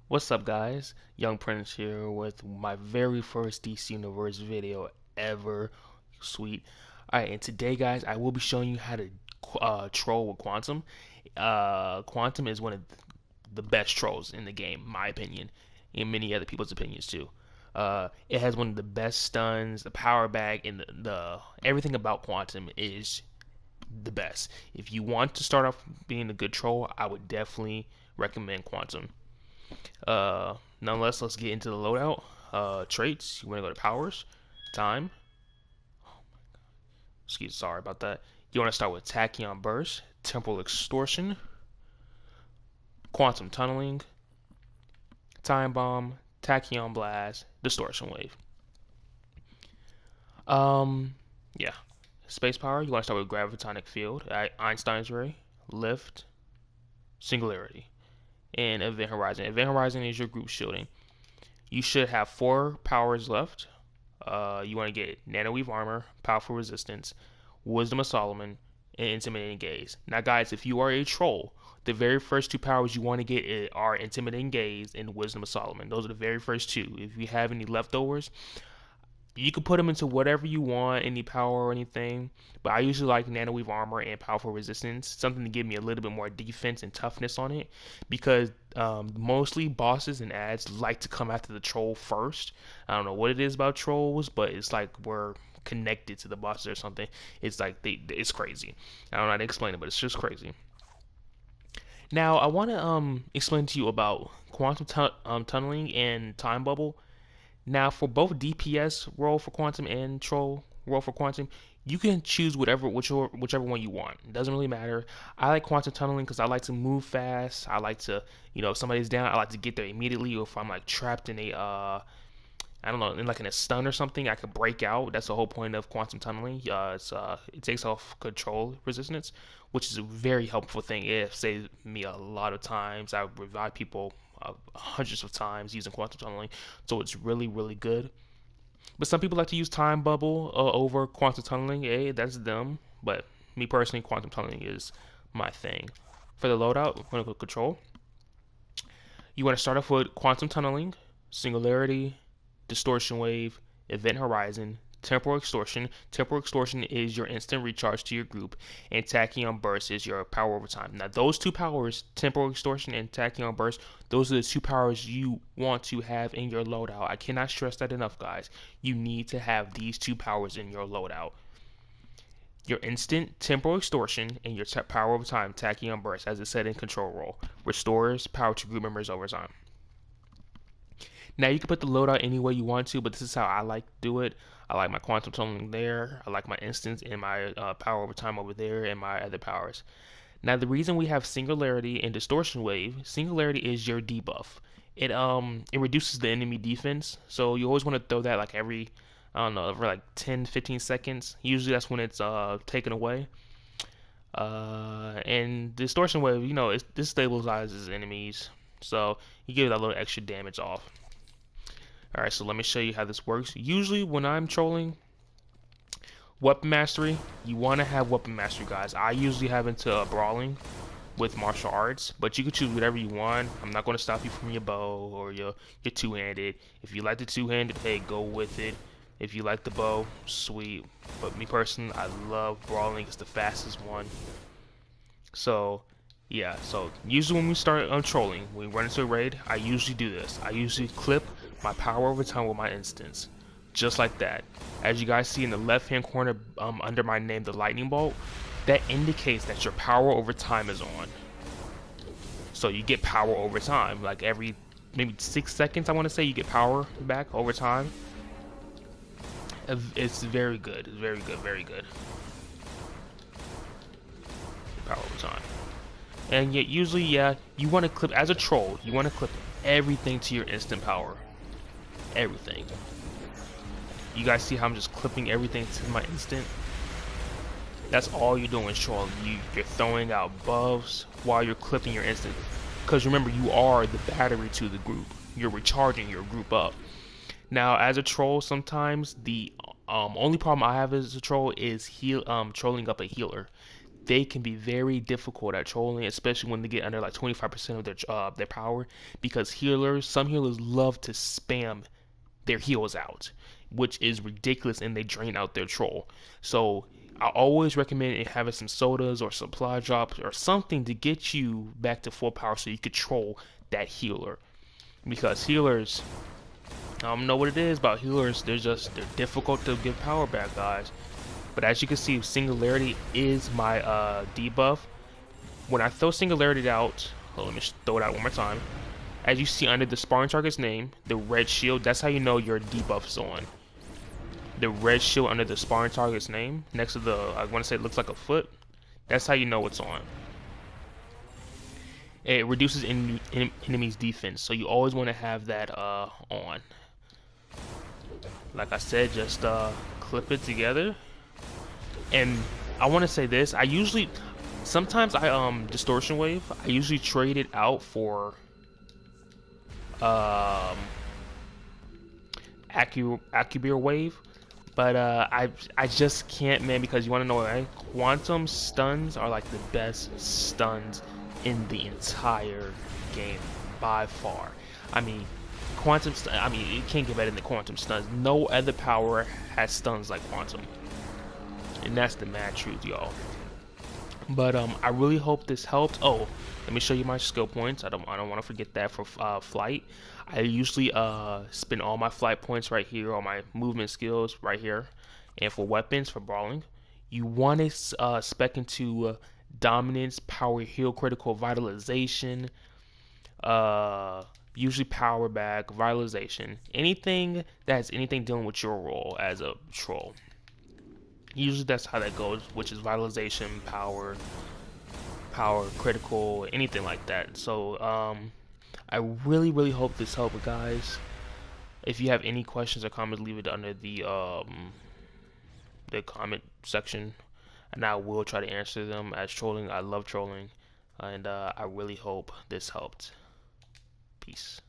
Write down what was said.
What's up, guys? Young Prince here with my very first DC Universe video ever. Sweet. Alright, and today, guys, I will be showing you how to troll with Quantum. Quantum is one of the best trolls in the game, my opinion, and many other people's opinions too. It has one of the best stuns, the power bag, and the everything about Quantum is the best. If you want to start off being a good troll, I would definitely recommend Quantum. Nonetheless, let's get into the loadout. Traits. You want to go to powers, time. Sorry about that. You want to start with tachyon burst, temporal extortion, quantum tunneling, time bomb, tachyon blast, distortion wave. Yeah. Space power. You want to start with gravitonic field, Einstein's ray, lift, singularity, and event horizon. Event horizon is your group shielding. You should have 4 powers left. You want to get nanoweave armor, powerful resistance, wisdom of Solomon, and intimidating gaze. Now, guys, if you are a troll, the very first 2 powers you want to get are intimidating gaze and wisdom of Solomon. Those are the very first 2. If you have any leftovers, you can put them into whatever you want, any power or anything. But I usually like nanoweave armor and powerful resistance, something to give me a little bit more defense and toughness on it, because mostly bosses and ads like to come after the troll first. I don't know what it is about trolls, but it's like we're connected to the bosses or something. It's like it's crazy. I don't know how to explain it, but it's just crazy. Now I want to explain to you about quantum tunneling and time bubble. Now, for both DPS role for Quantum and Troll role for Quantum, you can choose whichever one you want. It doesn't really matter. I like Quantum Tunneling because I like to move fast. I like to, if somebody's down, I like to get there immediately. Or if I'm like trapped in a, I don't know, in a stun or something, I could break out. That's the whole point of Quantum Tunneling. It takes off control resistance, which is a very helpful thing. It saves me a lot of times. I revive people hundreds of times using quantum tunneling, so it's really, really good. But some people like to use time bubble over quantum tunneling. Hey, that's them. But me personally, quantum tunneling is my thing. For the loadout, I'm gonna go control. You want to start off with quantum tunneling, singularity, distortion wave, event horizon, temporal extortion. Temporal extortion is your instant recharge to your group, and tachyon burst is your power over time. Now, those 2 powers, temporal extortion and tachyon burst, those are the 2 powers you want to have in your loadout. I cannot stress that enough, guys. You need to have these 2 powers in your loadout. Your instant temporal extortion and your power over time, tachyon burst, as it said in control role, restores power to group members over time. Now, you can put the loadout any way you want to, but this is how I like to do it. I like my quantum tunneling there. I like my instance and my power over time over there, and my other powers. Now, the reason we have singularity and distortion wave, singularity is your debuff. It reduces the enemy defense, so you always want to throw that like every, I don't know, for like 10-15 seconds. Usually that's when it's taken away. And distortion wave, this stabilizes enemies, so you give that little extra damage off. Alright, so let me show you how this works. Usually when I'm trolling, weapon mastery, you want to have weapon mastery, guys. I usually have into brawling with martial arts, but you can choose whatever you want. I'm not going to stop you from your bow or your two-handed. If you like the two-handed, hey, go with it. If you like the bow, sweet. But me personally, I love brawling. It's the fastest one. So yeah, so usually when we start trolling, when we run into a raid, I usually do this. I usually clip my power over time with my instance, just like that. As you guys see in the left hand corner under my name, the lightning bolt, that indicates that your power over time is on. So you get power over time, like every maybe 6 seconds, I want to say, you get power back over time. It's very good. It's very good, very good. Power over time. And yet usually, yeah, you want to clip, as a troll, you want to clip everything to your instant power. Everything. You guys see how I'm just clipping everything to my instant? That's all you're doing is trolling. You're throwing out buffs while you're clipping your instant. Because remember, you are the battery to the group. You're recharging your group up. Now, as a troll, sometimes the only problem I have as a troll is trolling up a healer. they can be very difficult at trolling, especially when they get under like 25% of their power, because some healers love to spam their heals out, which is ridiculous, and they drain out their troll. So I always recommend having some sodas or supply drops or something to get you back to full power so you could troll that healer. Because healers, I don't know what it is about healers, they're difficult to give power back, guys. But as you can see, Singularity is my debuff. When I throw Singularity out, let me throw it out one more time. As you see under the sparring target's name, the red shield, that's how you know your debuff's on. The red shield under the sparring target's name, next to the, I want to say it looks like a foot, that's how you know it's on. It reduces enemy's defense, so you always want to have that on. Like I said, just clip it together. And I want to say this, sometimes I distortion wave, I usually trade it out for Acubir wave, but I just can't, man, because you want to know why? Quantum stuns are like the best stuns in the entire game by far. I mean, you can't get better than quantum stuns. No other power has stuns like quantum, and that's the mad truth, y'all. But I really hope this helped. Oh, let me show you my skill points. I don't want to forget that for flight. I usually spend all my flight points right here, all my movement skills right here, and for weapons, for brawling, you want to spec into dominance, power, heal, critical, vitalization, usually power back, vitalization, anything that's anything dealing with your role as a troll. Usually that's how that goes, which is vitalization, power, critical, anything like that. So I really hope this helped, guys. If you have any questions or comments, leave it under the comment section, and I will try to answer them. As trolling, I love trolling, and I really hope this helped. Peace.